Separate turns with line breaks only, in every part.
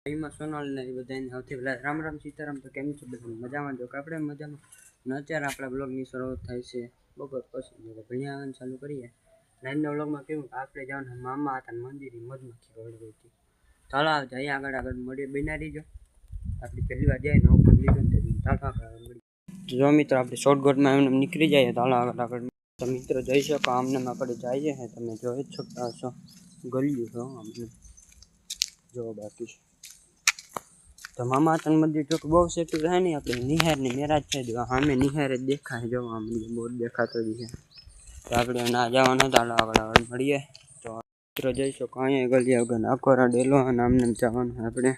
એમાં સોનલ ને એ બધાને સૌથી પહેલાં રામ રામ સીતારામ. તો કેમ છો બધા? મજામાં જો કે આપણે મજામાં ને અત્યારે આપણા બ્લોગની શરૂઆત થાય છે બપોર પછી. ભણ્યા આવવાનું ચાલુ કરીએ. નાઈનના બ્લોગમાં કેવું કે આપણે જવાના મામા હતા મંદિરે મધમાખી વળગી હતી. ચાલો જઈએ આગળ મળીએ. બના રહીજો. આપણી પહેલી વાર જાય ને ઓપન લીધું ને ચાલો આગળ મળીએ. જો મિત્રો આપણે શોર્ટકટમાં એમને નીકળી જઈએ. ચાલો આગળ તો મિત્રો જઈ શકો આમને આપણે જઈએ છે. તમે જોઈ જ શકતા હશો ગલ્યું છો આમને જો બાકી તો મામા તન મંદિર જો બહુ સેટું રહે નહીં. આપણે નિહારની મેરાજ છે જો સામે નિહાર જ દેખાય જો આમ બોર્ડ દેખાતો જ છે. તો આપણે ના જવાનું ચાલો આગળ મળીએ. તો મિત્રો જઈ શકો અહીંયા ગલી આગળ અકોરા ડેલો અને આમને જવાનું આપણે.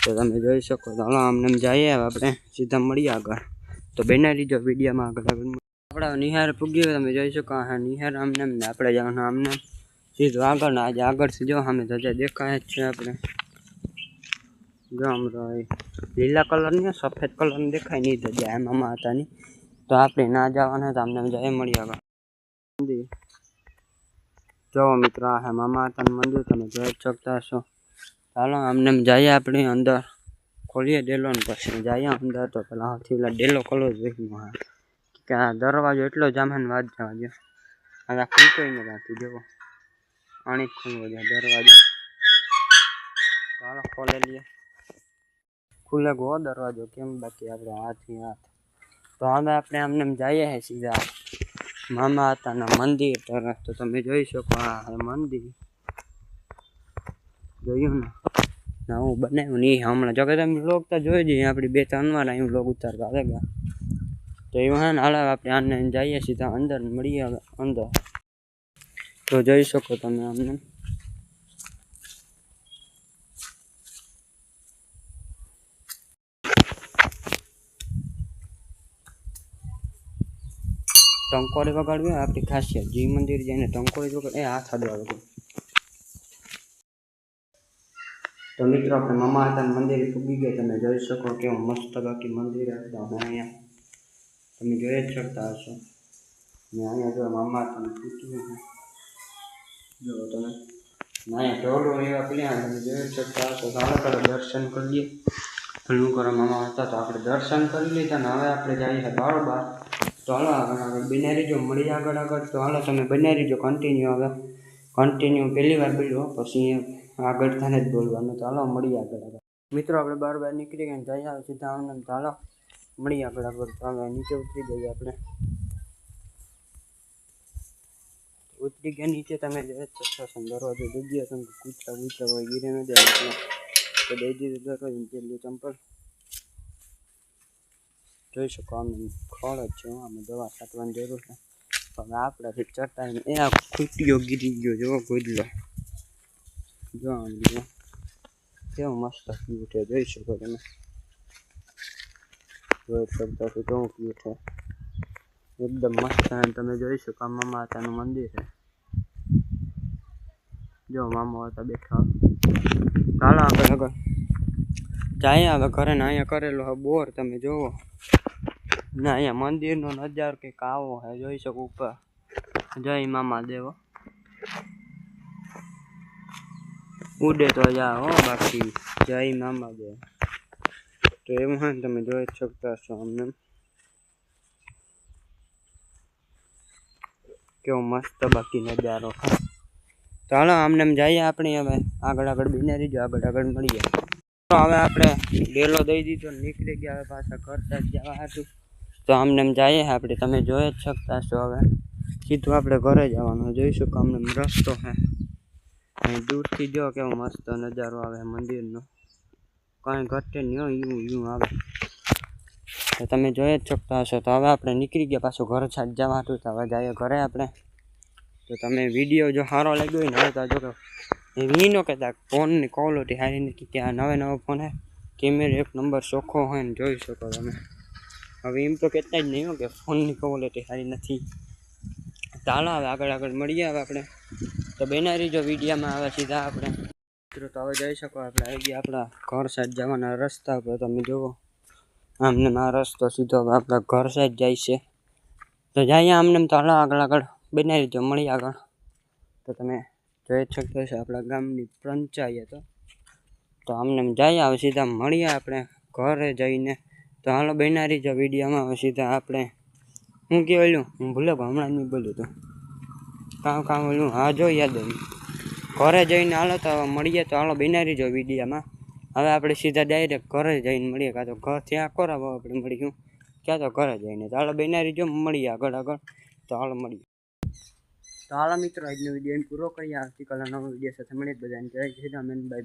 તો તમે જોઈ શકો ચાલો આમને જઈએ આપણે સીધા મળીએ આગળ. તો બેના લીધો વિડીયોમાં આગળ આપણે નિહાર પૂગી તમે જોઈ શકો. હા નિહાર આમને ને આપણે જવાનું આમને સીધું આગળ ને આજે આગળથી જો સામે ધજા દેખાય જ છે. આપણે જો હમણાં લીલા કલરની સફેદ કલરની દેખાય નહીં ધજા એમ મામા હતાની. તો આપણે ના જવાના તો આમને જઈએ મળીએ આગળ મંદિર. જો મિત્રો આ હે મામા હતાનું મંદિર તમે જોઈ શકતા હશો. ચાલો આમને જઈએ આપણે અંદર ખોલીએ ડેલો ને પછી જઈએ અંદર. તો પેલા સૌથી ડેલો ખોલવો જોઈએ કે આ દરવાજો એટલો જામે વાત જવા દો. આ ખુલતો ને બાકી જુઓ આણી ખુલવો જોઈએ દરવાજો. ચાલો ખોલે લઈએ. ખુલે ગો દરવાજો કેમ બાકી આપણે હાથથી હાથ. તો હવે આપણે આમને જઈએ છે સીધા મામા હતાના મંદિર તરફ. તો તમે જોઈ શકો આ મંદિર જોયું ને હું બનાવ્યું નહીં હમણાં. જો કે તમે બ્લોગ તો જોઈ જઈએ આપણી 2-3 વાર અહીં બ્લોગ ઉતારતા આવેગા. તો એવું હે ને હાલ આપણે આને જઈએ સીધા અંદર મળીએ અંદર. તો જોઈ શકો તમે અમને ટંકોરી વગાડવી આપણી ખાસિયત. જી મંદિર જઈને ટંકોરી વગાડ એ હાથ અડવા. તો મિત્રો આપણે મામા હતા મંદિર પૂગી ગયા. તમે જોઈ શકો કેવું મસ્ત બાકી મંદિર હતા અહીંયા તમે જોઈ જ શકતા હશો. ને અહીંયા જો મામા હતા પૂછ્યું જો તમે અહીંયા ટોળો એવા પ્લેન તમે જોઈ જ શકતા હશો. ચાલો ચાલો દર્શન કરી લઈએ. ઘણું કરો મામા હતા તો આપણે દર્શન કરી લીધા ને હવે આપણે જઈએ બાર. તો હાલો આગળ બન્યા રહીજો મળીએ આગળ. તો હાલો તમે બન્યા રહીજો કન્ટિન્યુ. હવે કન્ટિન્યુ પહેલી વાર બોલ્યો પછી આગળ થાને જ બોલવાનું. તો હાલો મળીએ આગળ. મિત્રો આપણે બાર નીકળી ગયા જઈ આવે સીધા આમને. ચાલો મળીએ આગળ. તો હવે નીચે ઉતરી જઈએ આપણે. ઉતરી ગયા નીચે તમે જોઈ શકતા છો દરવાજો દઈ દો. કૂતરા હોય ગીરે ન જાય તો દઈ દીધું દરવાજો. પેલું ચંપલ જોઈ શકો આમ ખોળ જ છે. આમે દવા છાંટવાની જરૂર છે. હવે આપણાથી ચટાઈને એ આ ખૂટ્યો ગીરી ગયો જો ગોદલો જો આમ કેવો મસ્ત ક્યુટ છે. જોઈ શકો તમે જોઈ શકતા છો કેવું ક્યુટ છે એકદમ મસ્ત. તમે જોઈ શકો મામા હતાનું મંદિર છે. જો મામા હતા બેઠા. ચાલો આગળ જાય હવે ઘરે ને અહીંયા કરેલો હવે બોર તમે જોવો ને અહીંયા મંદિરનો નજારો કંઈક આવો હે. જોઈ શકો ઉપર જય મામા દેવો ઉડે તો જા હો બાકી જય મામા દેવ. તો એવું હોય ને તમે જોઈ જ શકતા છો અમને કેવો મસ્ત બાકી નજારો. તો હાલો આમને જઈએ આપણે હવે આગળ બિના રહીજો. આગળ મળીએ. તો હવે આપણે ડેલો દઈ દીધો નીકળી ગયા હવે પાછા ઘર સાઈડ જવા હતું. તો આમને જઈએ આપણે. તમે જોઈ જ શકતા છો હવે સીધું આપણે ઘરે જવાનું. જોઈ શકો અમને રસ્તો છે અહીં દૂરથી જો કેવો મસ્ત નજારો આવે મંદિરનો. કાંઈ ઘટે નહીં એવું આવે. તો તમે જોઈ જ શકતા હશો. તો હવે આપણે નીકળી ગયા પાછું ઘર સાઈડ જવા હતું. તો હવે જઈએ ઘરે આપણે. તો તમે વિડીયો જો સારો લાગ્યો હોય ને હવે તો જો કે એ ન કહેતા ફોનની ક્વોલિટી સારી નથી કે આ નવો ફોન હે કેમેરો 1 નંબર ચોખ્ખો હોય ને જોઈ શકો તમે. હવે એમ તો કહેતા જ નહીં હો કે ફોનની ક્વોલિટી સારી નથી. ચાલો હવે આગળ મળીએ હવે આપણે. તો બેના રહીજો વિડીયોમાં આવે સીધા આપણે. મિત્રો તો હવે જઈ શકો આપણે આવી ગયા આપણા ઘર સાઈડ જવાના રસ્તા પર. તમે જુઓ આમને આ રસ્તો સીધો આપણા ઘર સાઈડ જાય છે. તો જઈએ આમને તો હાલો આગળ બના રહીજો મળીએ આગળ. તો તમે જોઈ જ શકતા છો આપણા ગામની પંચાયત તો આમને જઈએ હવે સીધા મળીએ આપણે ઘરે જઈને. તો હાલો બનારી જો વિડીયોમાં. હવે સીધા આપણે હું કહેવાયું હું ભૂલે હમણાં નહીં બોલ્યું તો કામ ઓલું હા જો યાદ આવ્યું ઘરે જઈને. હાલો તો હવે મળીએ. તો હાલો બનારી જો વિડીયોમાં. હવે આપણે સીધા ડાયરેક્ટ ઘરે જઈને મળીએ. કાં તો ઘર ત્યાં કરાવો આપણે મળીશું ક્યાં તો ઘરે જઈને. તો હાલો બનારી જો મળીએ આગળ. તો હાલો મળીએ. તો હાલો મિત્રો આજનો વિડીયો પૂરો કરીએ. આવતીકાલે નવો વિડીયો સાથે મળીએ. બધાને જય શ્રી રામ. બાય.